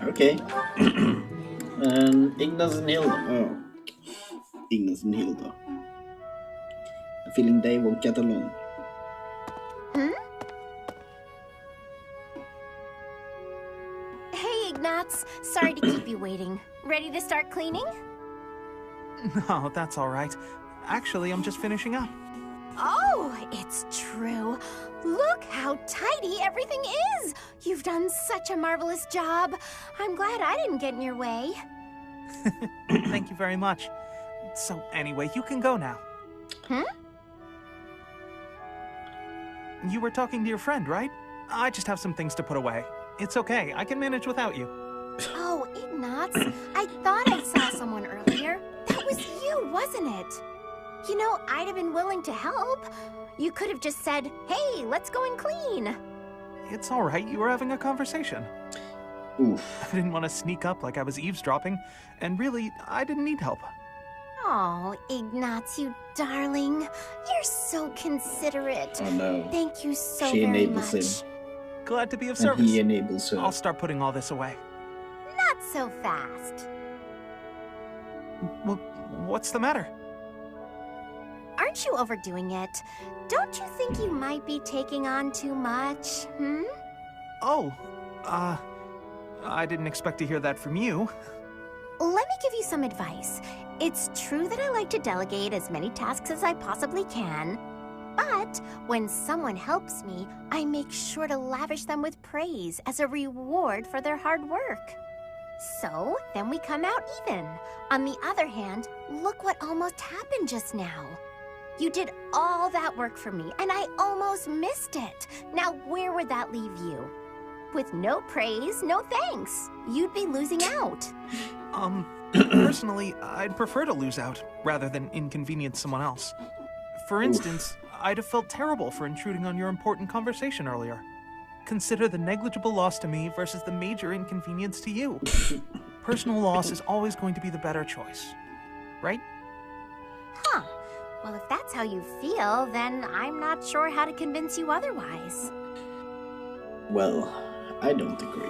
Okay. And Ignas and Hilda. Oh. Ignas and Hilda. I'm feeling they won't get along. Hmm? Hey, Ignaz. Sorry to keep you waiting. Ready to start cleaning? No, that's all right. Actually, I'm just finishing up. Oh, it's true. Look how tidy everything is. You've done such a marvelous job. I'm glad I didn't get in your way. Thank you very much. So anyway, you can go now. Hmm? You were talking to your friend, right? I just have some things to put away. It's okay, I can manage without you. Oh, Ignaz, I thought I saw someone earlier. That was you, wasn't it? You know, I'd have been willing to help. You could have just said, hey, let's go and clean. It's all right, you were having a conversation. Oof. I didn't want to sneak up like I was eavesdropping, and really, I didn't need help. Oh, Ignaz, you darling. You're so considerate. Oh no. Thank you so She very enables much. him. Glad to be of And service. he enables her. I'll start putting all this away. Not so fast. Well, what's the matter? Aren't you overdoing it? Don't you think you might be taking on too much, hmm? Oh, I didn't expect to hear that from you. Let me give you some advice. It's true that I like to delegate as many tasks as I possibly can, but when someone helps me, I make sure to lavish them with praise as a reward for their hard work. So, then we come out even. On the other hand, look what almost happened just now. You did all that work for me, and I almost missed it. Now, where would that leave you? With no praise, no thanks. You'd be losing out. Personally, I'd prefer to lose out, rather than inconvenience someone else. For instance, I'd have felt terrible for intruding on your important conversation earlier. Consider the negligible loss to me versus the major inconvenience to you. Personal loss is always going to be the better choice, right? Huh. Well, if that's how you feel, then I'm not sure how to convince you otherwise. Well, I don't agree.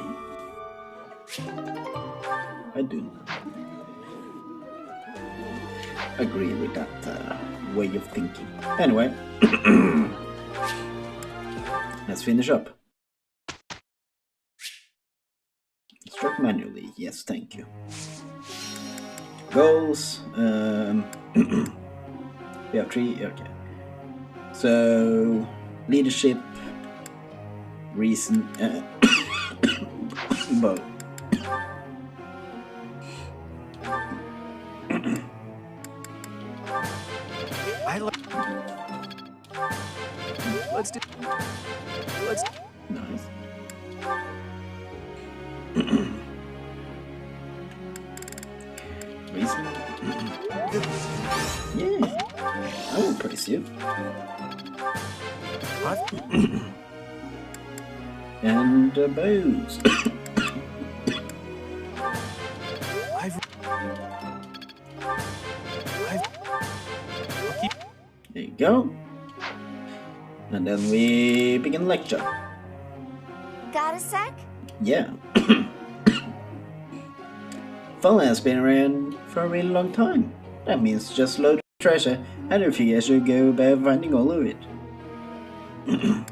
I do not agree with that way of thinking. Anyway, let's finish up. Instruct manually. Yes, thank you. Goals. We have 3. Okay. So, leadership, reason, both. Let's Nice. Reason. Yeah. I will praise you. And bows. There you go. And then we begin lecture. Got a sec? Yeah. Phone has been around for a really long time. That means just load of treasure, and if you guys should go about finding all of it. You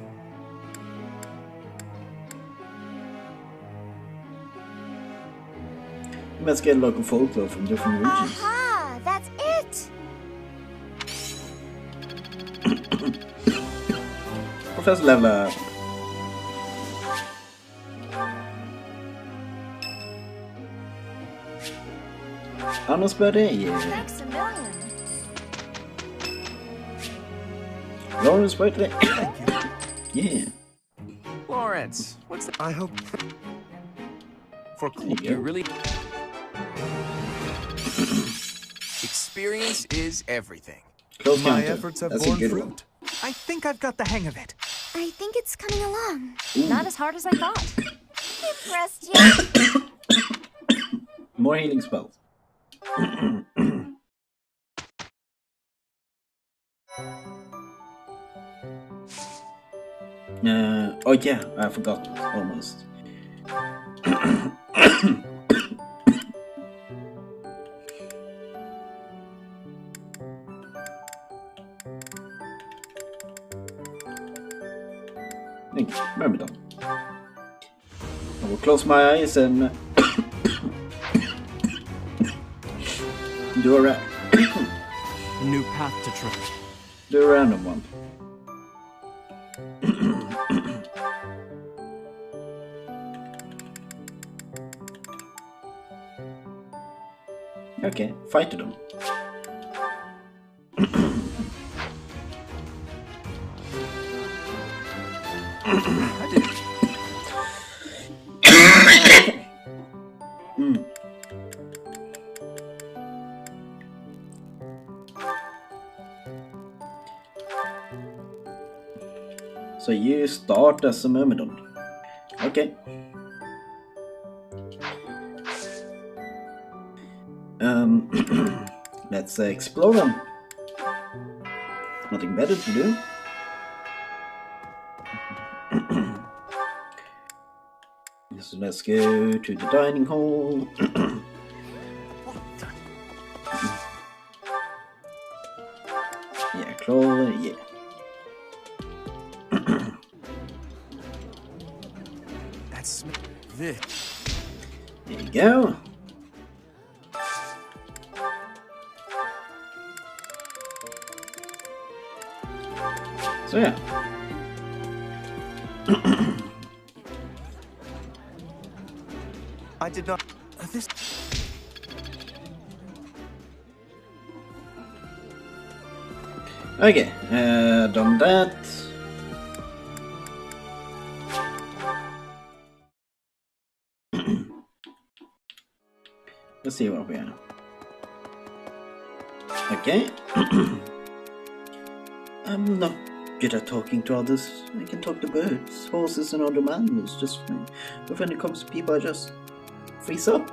must get local folklore from different regions. Aha! That's it! Professor level up. Annars birthday, Thanks a million. Lauren's birthday. Thank you. Yeah. Lawrence, what's the... I hope... For There you you go. really... Experience is everything. Close My counter. efforts have That's a borne good fruit. one. I think I've got the hang of it. I think it's coming along. Ooh. Not as hard as I thought. Impressed yet? More healing spells. Oh yeah, I forgot almost. will close my eyes and do a new path to travel. Do a random one. Okay, fight them. So you start as a Myrmidon. Okay. Let's explore them. Nothing better to do. So let's go to the dining hall. Yeah, claw, yeah. That's this. There you go. So yeah. I did not. This. Okay, done that. Let's see what we have. Okay. I'm not good at talking to others. I can talk to birds, horses, and other animals just fine. But when it comes to people, I just freeze up.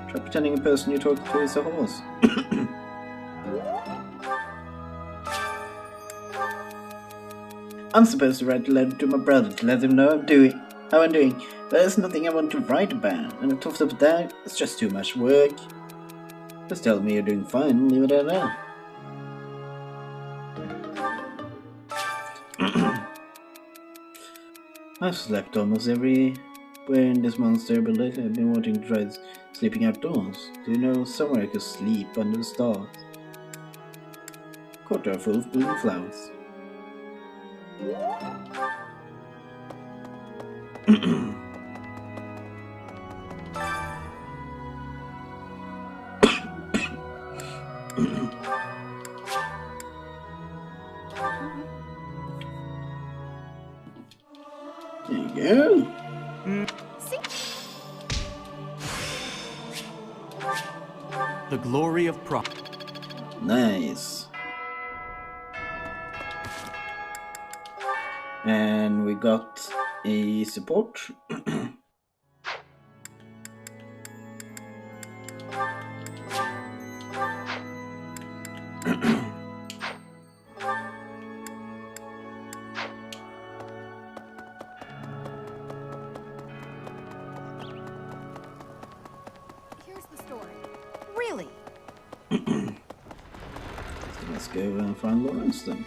Try pretending a person you talk to is a horse. I'm supposed to write a letter to my brother to let him know how I'm doing, but there's nothing I want to write about, and on top of that, it's just too much work. Just tell me you're doing fine and leave it at that. I've slept almost everywhere in this monster, but lately I've been wanting to try sleeping outdoors. Do you know somewhere I could sleep under the stars? Courtyard full of blooming flowers. There you go. The glory of prop. Nice. And we got a support. Here's the story. Really? So let's go and find Lawrence then.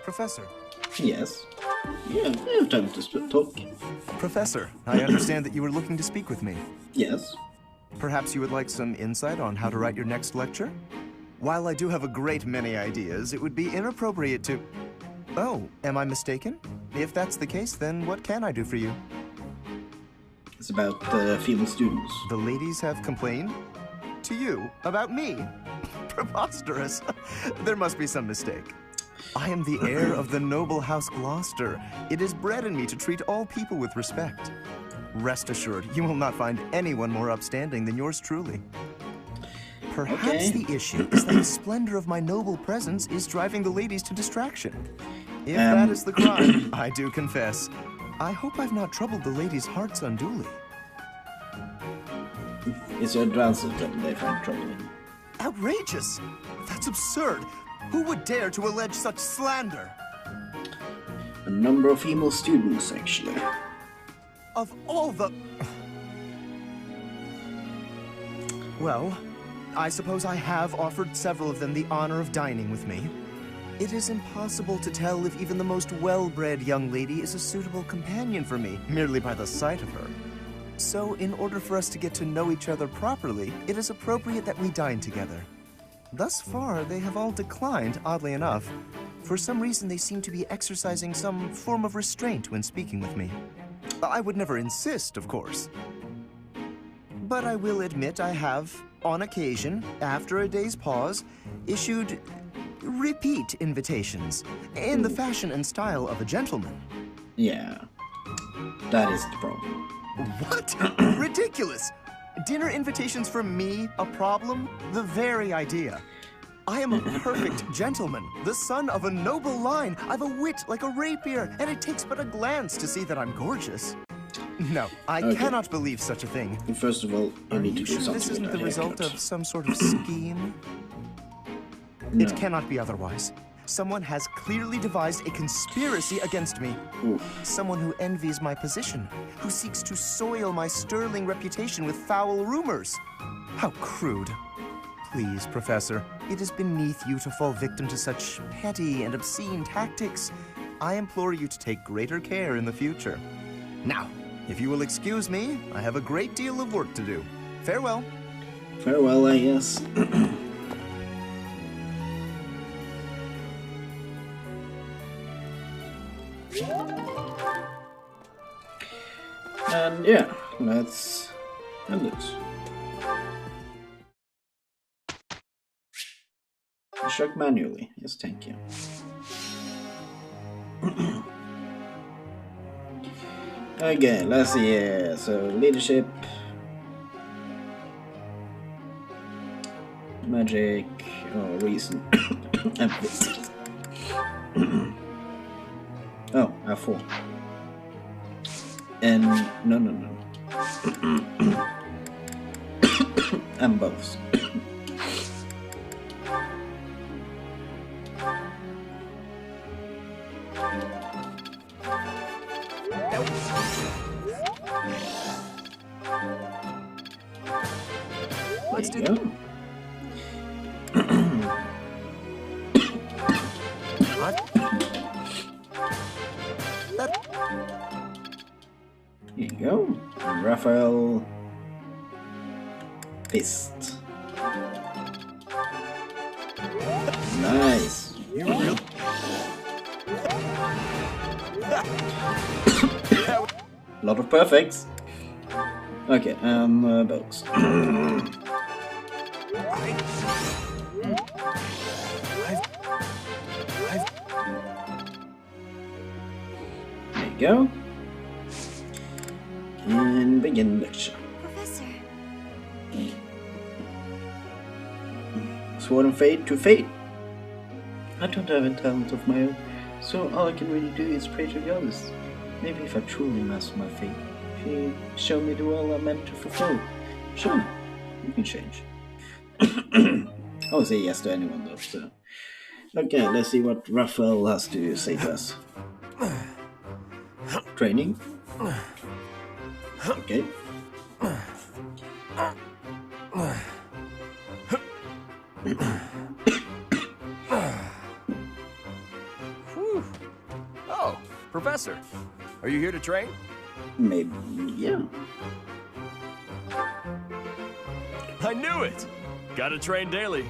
Professor. Yes. Yeah, I have time to talk. Professor, I understand that you were looking to speak with me. Yes. Perhaps you would like some insight on how to write your next lecture? While I do have a great many ideas, it would be inappropriate to... Oh, am I mistaken? If that's the case, then what can I do for you? It's about female students. The ladies have complained? To you? About me? Preposterous. There must be some mistake. I am the heir of the noble House Gloucester. It is bred in me to treat all people with respect. Rest assured, you will not find anyone more upstanding than yours truly. Perhaps the issue is that the splendor of my noble presence is driving the ladies to distraction. If that is the crime, I do confess. I hope I've not troubled the ladies' hearts unduly. It's your Drazor that they find trouble in. Outrageous! That's absurd! Who would dare to allege such slander? A number of female students, actually. Of all the... Well, I suppose I have offered several of them the honor of dining with me. It is impossible to tell if even the most well-bred young lady is a suitable companion for me, merely by the sight of her. So, in order for us to get to know each other properly, it is appropriate that we dine together. Thus far, they have all declined, oddly enough. For some reason, they seem to be exercising some form of restraint when speaking with me. I would never insist, of course. But I will admit I have, on occasion, after a day's pause, issued repeat invitations in the fashion and style of a gentleman. Yeah, that is the problem. What? Ridiculous! Dinner invitations from me a problem? The very idea. I am a perfect gentleman, the son of a noble line. I've a wit like a rapier, and it takes but a glance to see that I'm gorgeous. No, I cannot believe such a thing. First of all, I need to do Sure something this isn't with the that result haircut. of some sort of scheme? No. It cannot be otherwise. Someone has clearly devised a conspiracy against me. Ooh. Someone who envies my position, who seeks to soil my sterling reputation with foul rumors. How crude. Please, Professor, it is beneath you to fall victim to such petty and obscene tactics. I implore you to take greater care in the future. Now, if you will excuse me, I have a great deal of work to do. Farewell. Farewell, I guess. And yeah, let's end it. Shock manually. Yes, thank you. Okay, let's see here. So, leadership, magic, reason, and physics. Oh, F4. And no. And both. Let's do Go. Here you go. And Raphael. Fist. Nice. You real? Lot of perfects. Okay, bows. There you go. And begin lecture. Professor, Sword and fate to fate. I don't have a talent of my own, so all I can really do is pray to goddess. Maybe if I truly master my fate, she show me the role I'm meant to fulfill. Sure, you can change. I'll say yes to anyone though, so. Okay, let's see what Raphael has to say to us. Training. Okay. Oh, Professor, are you here to train? Maybe, yeah. I knew it! Gotta train daily.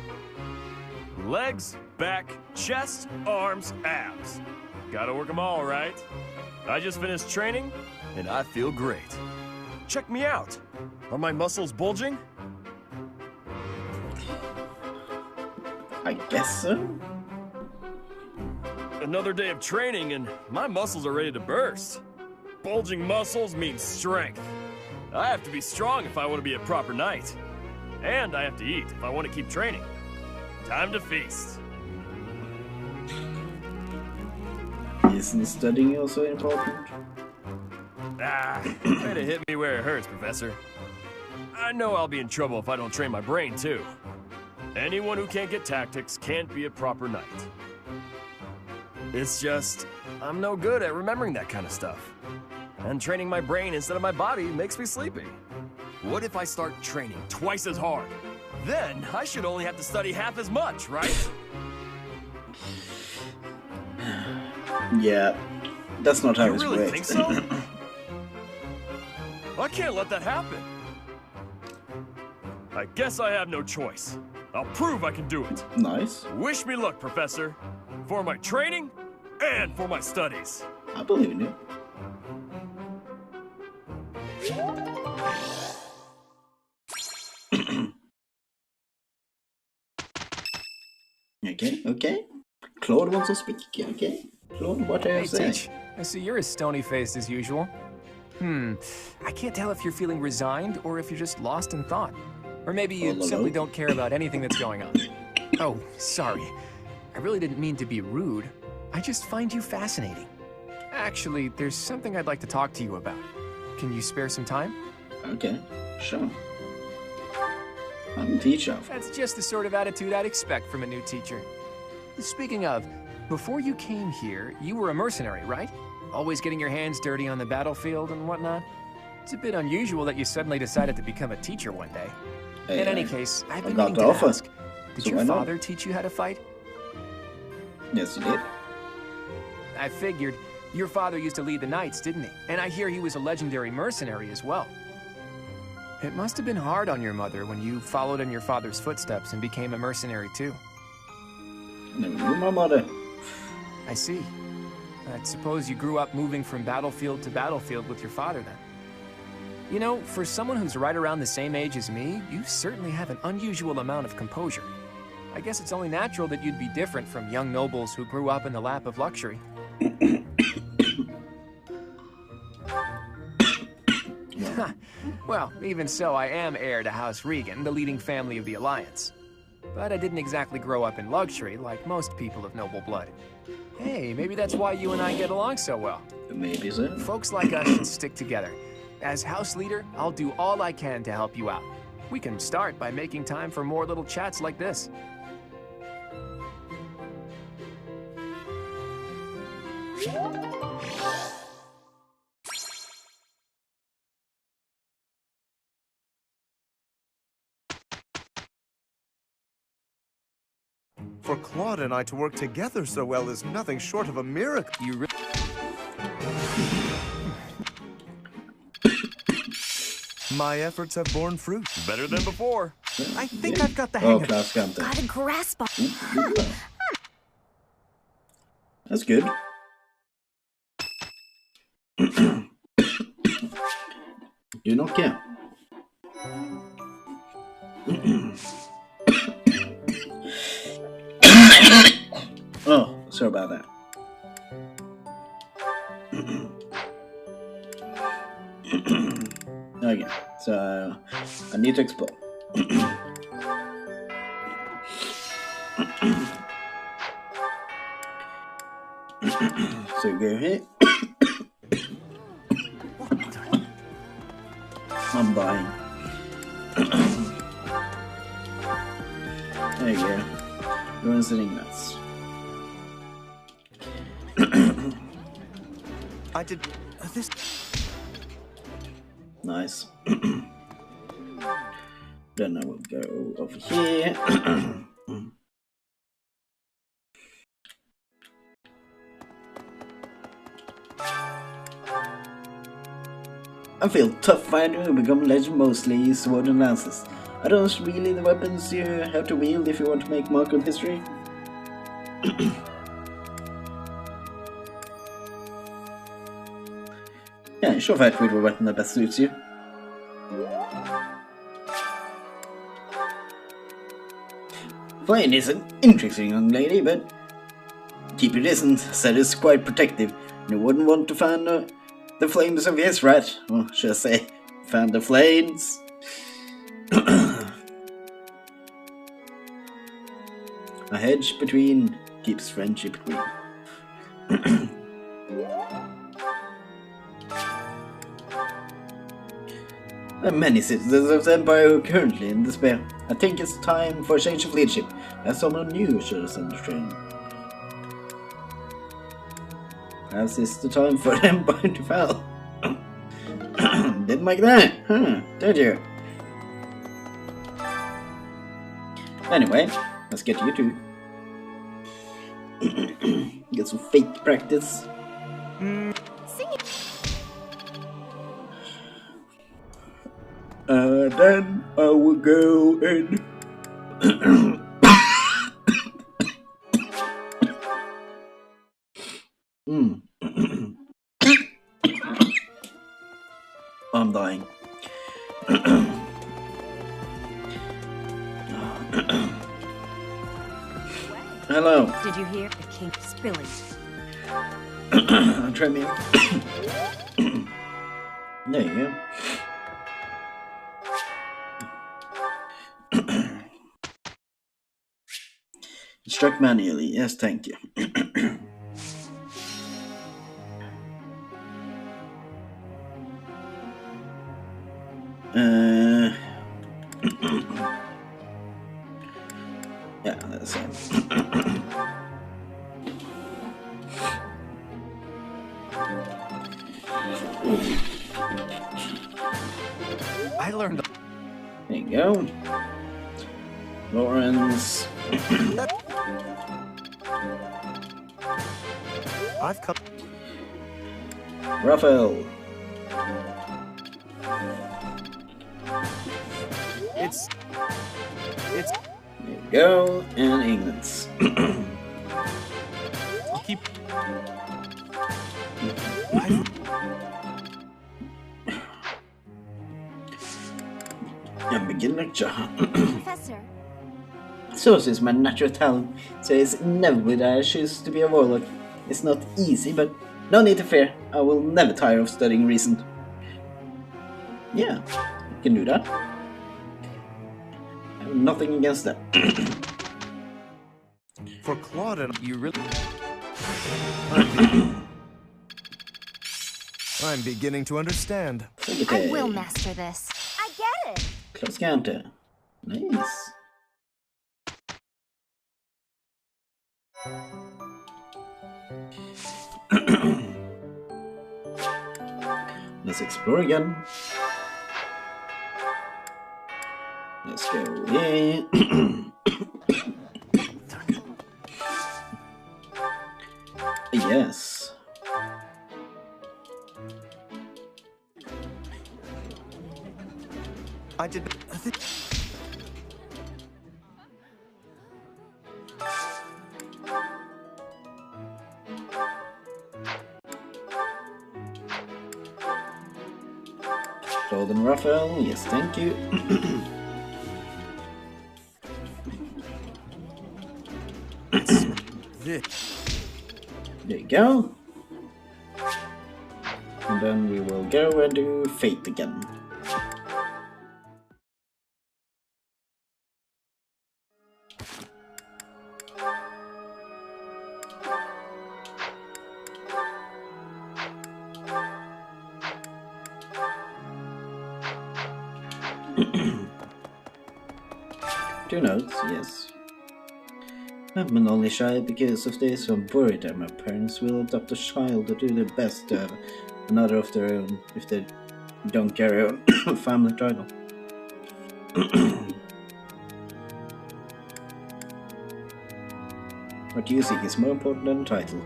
Legs, back, chest, arms, abs. Gotta work them all, right? I just finished training, and I feel great. Check me out. Are my muscles bulging? I guess so. Another day of training, and my muscles are ready to burst. Bulging muscles means strength. I have to be strong if I want to be a proper knight. And I have to eat if I want to keep training. Time to feast. Isn't studying also important? Ah, way to hit me where it hurts, Professor. I know I'll be in trouble if I don't train my brain, too. Anyone who can't get tactics can't be a proper knight. It's just, I'm no good at remembering that kind of stuff. And training my brain instead of my body makes me sleepy. What if I start training twice as hard? Then I should only have to study half as much, right? Yeah, that's not how You it really works. think so? I can't let that happen. I guess I have no choice. I'll prove I can do it. Nice. Wish me luck, Professor. For my training and for my studies. I believe in you. Okay. Claude wants to speak. Okay. Claude, what are you Hey, saying? Teach. I see you're as stony-faced as usual. I can't tell if you're feeling resigned or if you're just lost in thought. Or maybe you Hello? simply don't care about anything that's going on. Oh, sorry. I really didn't mean to be rude. I just find you fascinating. Actually, there's something I'd like to talk to you about. Can you spare some time? Okay, sure. I'm a teacher. That's just the sort of attitude I'd expect from a new teacher. Speaking of, before you came here, you were a mercenary, right? Always getting your hands dirty on the battlefield and whatnot? It's a bit unusual that you suddenly decided to become a teacher one day. In any case, I've been got meaning the to offer, ask, did so your why not? father teach you how to fight? Yes, you did. I figured. Your father used to lead the knights, didn't he? And I hear he was a legendary mercenary as well. It must have been hard on your mother when you followed in your father's footsteps and became a mercenary too. Never knew my mother. I see. I suppose you grew up moving from battlefield to battlefield with your father then. You know, for someone who's right around the same age as me, you certainly have an unusual amount of composure. I guess it's only natural that you'd be different from young nobles who grew up in the lap of luxury. Well, even so, I am heir to House Regan, the leading family of the Alliance. But I didn't exactly grow up in luxury like most people of noble blood. Hey, maybe that's why you and I get along so well. Maybe so. Folks like us should stick together. As house leader, I'll do all I can to help you out. We can start by making time for more little chats like this. For Claude and I to work together so well is nothing short of a miracle. You My efforts have borne fruit. Better than before. I think I've got the hang of it. Class Counter. Got a grasp on. That's good. Do not care. Oh, sorry about that. Okay, so I need to explore. So go here. I'm buying. There you go. Everyone's sitting nuts. I did this. Nice. Then I will go over here. I feel tough fighter who become legend mostly sword and lances. Are those really the weapons you have to wield if you want to make mark on history? Yeah, sure fight with a weapon that best suits you. Flame is an interesting young lady, but keep your distance, said it's quite protective. You wouldn't want to fan the flames of his rat, or should I say, fan the flames. A hedge between keeps friendship green. There are many citizens of the Empire who are currently in despair. I think it's time for a change of leadership, as someone new should ascend the throne. Perhaps it's the time for the Empire to fall. Didn't like that, huh? Did you? Anyway, let's get to you two. Get some fake practice. Singing. Then I will go and I'm dying. Hello. Did you hear the king spilling? Try me. There you go. Struck manually. Yes, thank you. Yeah, that's it. I learned. There you go. Lawrence. I've come. Raphael. It's. There you go. And England's. I'll keep. And begin lecture. Professor. Source is my natural talent, so it's inevitable that I choose to be a warlock. It's not easy, but no need to fear. I will never tire of studying reason. Yeah, I can do that. I have nothing against that. For Claude and You really. I'm beginning to understand. I will master this. I get it. Close counter. Nice. Let's explore again. Let's go here. Yes. I did. Golden Raphael, yes, thank you. There you go. And then we will go and do Fate again. Two notes, yes. I'm only shy because of this. I'm worried that my parents will adopt a child to do their best to have another of their own if they don't carry on a family title. What you think is more important than the title?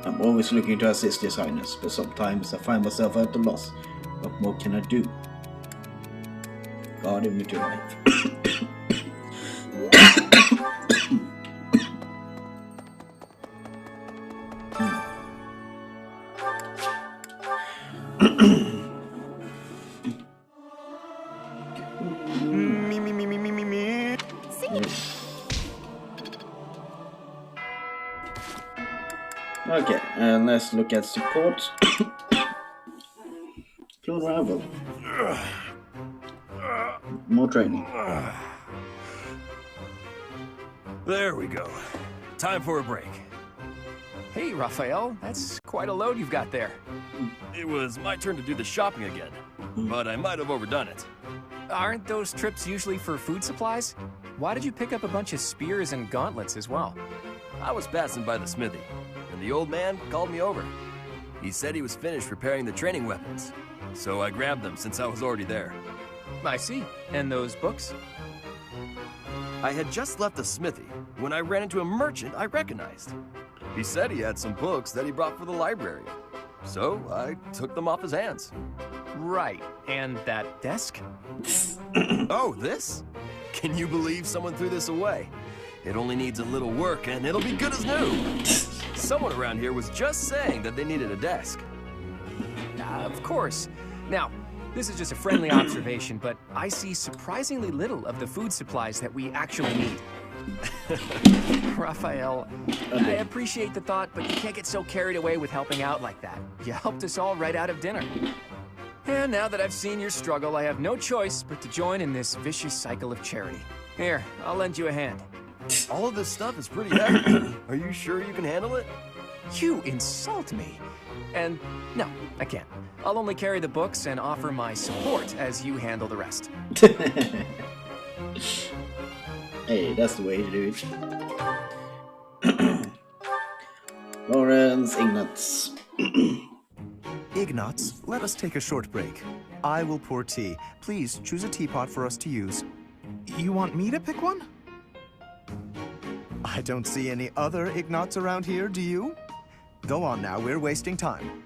I'm always looking to assist designers, but sometimes I find myself at a loss. What more can I do? God in me to life. Okay, and let's look at support. Blue Rival. More training. There we go. Time for a break. Hey, Raphael, that's quite a load you've got there. It was my turn to do the shopping again, but I might have overdone it. Aren't those trips usually for food supplies? Why did you pick up a bunch of spears and gauntlets as well? I was passing by the smithy, and the old man called me over. He said he was finished preparing the training weapons, so I grabbed them since I was already there. I see. And those books? I had just left the smithy when I ran into a merchant I recognized. He said he had some books that he brought for the library. So I took them off his hands. Right, and that desk? Oh, this? Can you believe someone threw this away? It only needs a little work and it'll be good as new. Someone around here was just saying that they needed a desk. Of course. Now, this is just a friendly observation, but I see surprisingly little of the food supplies that we actually need. Raphael, I appreciate the thought, but you can't get so carried away with helping out like that. You helped us all right out of dinner. And now that I've seen your struggle, I have no choice but to join in this vicious cycle of charity. Here, I'll lend you a hand. All of this stuff is pretty heavy. Are you sure you can handle it? You insult me. And no, I can't. I'll only carry the books and offer my support as you handle the rest. Hey, that's the way to do it. Lawrence, Ignatz. Ignatz, let us take a short break. I will pour tea. Please choose a teapot for us to use. You want me to pick one? I don't see any other Ignatz around here, do you? Go on now, we're wasting time.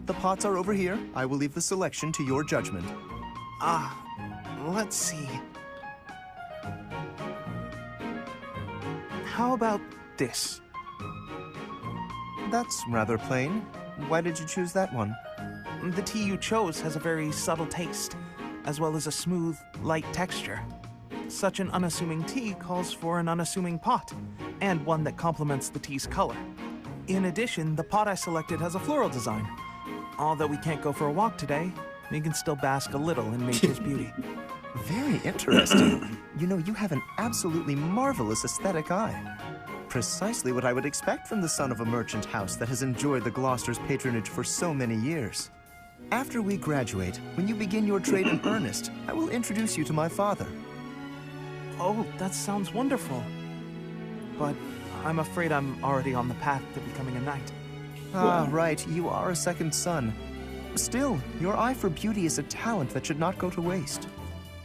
The pots are over here. I will leave the selection to your judgment. Let's see. How about this? That's rather plain. Why did you choose that one? The tea you chose has a very subtle taste, as well as a smooth, light texture. Such an unassuming tea calls for an unassuming pot, and one that complements the tea's color. In addition, the pot I selected has a floral design. Although we can't go for a walk today, we can still bask a little in nature's beauty. Very interesting. You know, you have an absolutely marvelous aesthetic eye. Precisely what I would expect from the son of a merchant house that has enjoyed the Gloucester's patronage for so many years. After we graduate, when you begin your trade in earnest, I will introduce you to my father. Oh, that sounds wonderful. But I'm afraid I'm already on the path to becoming a knight. Ah, right, you are a second son. Still, your eye for beauty is a talent that should not go to waste.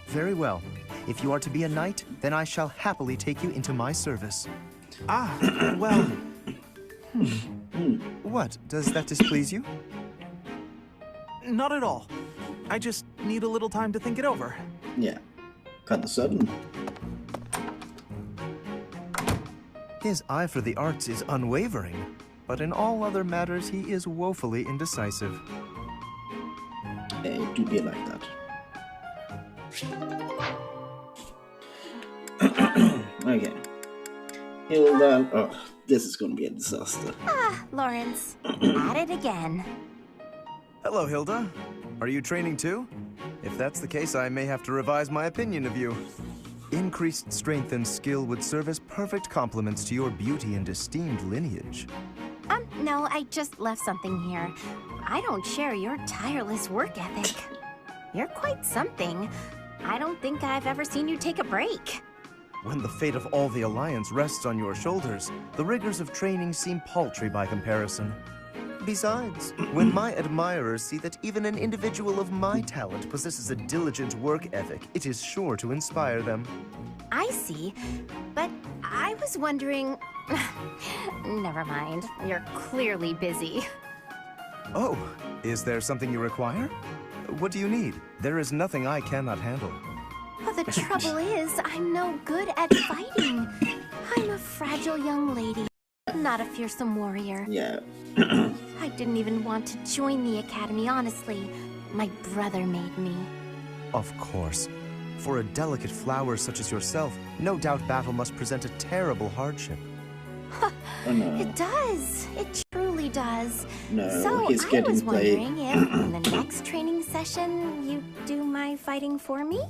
Very well. If you are to be a knight, then I shall happily take you into my service. Well... What? Does that displease you? Not at all. I just need a little time to think it over. Yeah. Kinda sudden. His eye for the arts is unwavering, but in all other matters he is woefully indecisive. It do be like that. Okay. Hilda. Oh, this is gonna be a disaster. Lawrence, at it again. Hello, Hilda. Are you training too? If that's the case, I may have to revise my opinion of you. Increased strength and skill would serve as perfect complements to your beauty and esteemed lineage. No, I just left something here. I don't share your tireless work ethic. You're quite something. I don't think I've ever seen you take a break. When the fate of all the Alliance rests on your shoulders, the rigors of training seem paltry by comparison. Besides, when my admirers see that even an individual of my talent possesses a diligent work ethic, it is sure to inspire them. I see, but I was wondering... Never mind, you're clearly busy. Oh, is there something you require? What do you need? There is nothing I cannot handle. Well, the trouble is, I'm no good at fighting. I'm a fragile young lady, not a fearsome warrior. Yeah. I didn't even want to join the academy, honestly. My brother made me. Of course. For a delicate flower such as yourself, no doubt battle must present a terrible hardship. Oh no. It does. It truly does. No, so he's I getting was played. wondering if in the next training session you do my fighting for me?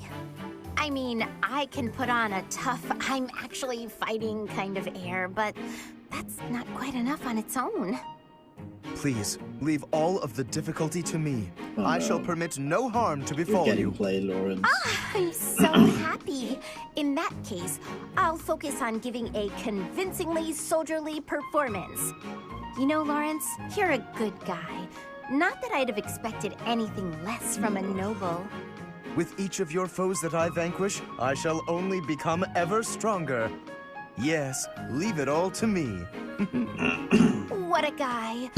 I mean, I can put on a tough, I'm actually fighting kind of air, but that's not quite enough on its own. Please, leave all of the difficulty to me. Oh, I no. shall permit no harm to You're befall getting you. played, Lawrence. I'm so happy. In that case, I'll focus on giving a convincingly soldierly performance. You know, Lawrence, you're a good guy. Not that I'd have expected anything less from a noble. With each of your foes that I vanquish, I shall only become ever stronger. Yes, leave it all to me. What a guy.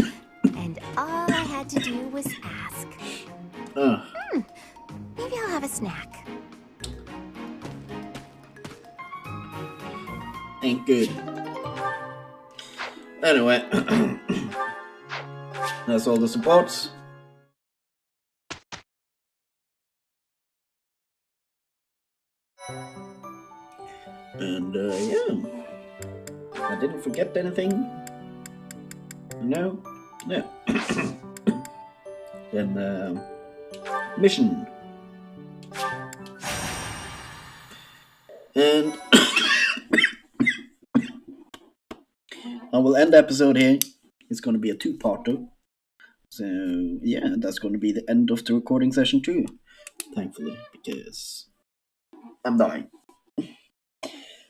And all I had to do was ask. Maybe I'll have a snack. Ain't good. Anyway, that's all the supports. And yeah, I didn't forget anything. No. Then mission. And I will end the episode here. It's going to be a two-parter. So yeah, that's going to be the end of the recording session too. Thankfully, because I'm dying.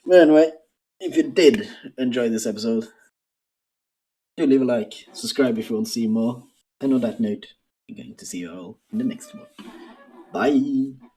But anyway, if you did enjoy this episode, do leave a like, subscribe if you want to see more. And on that note, I'm going to see you all in the next one. Bye!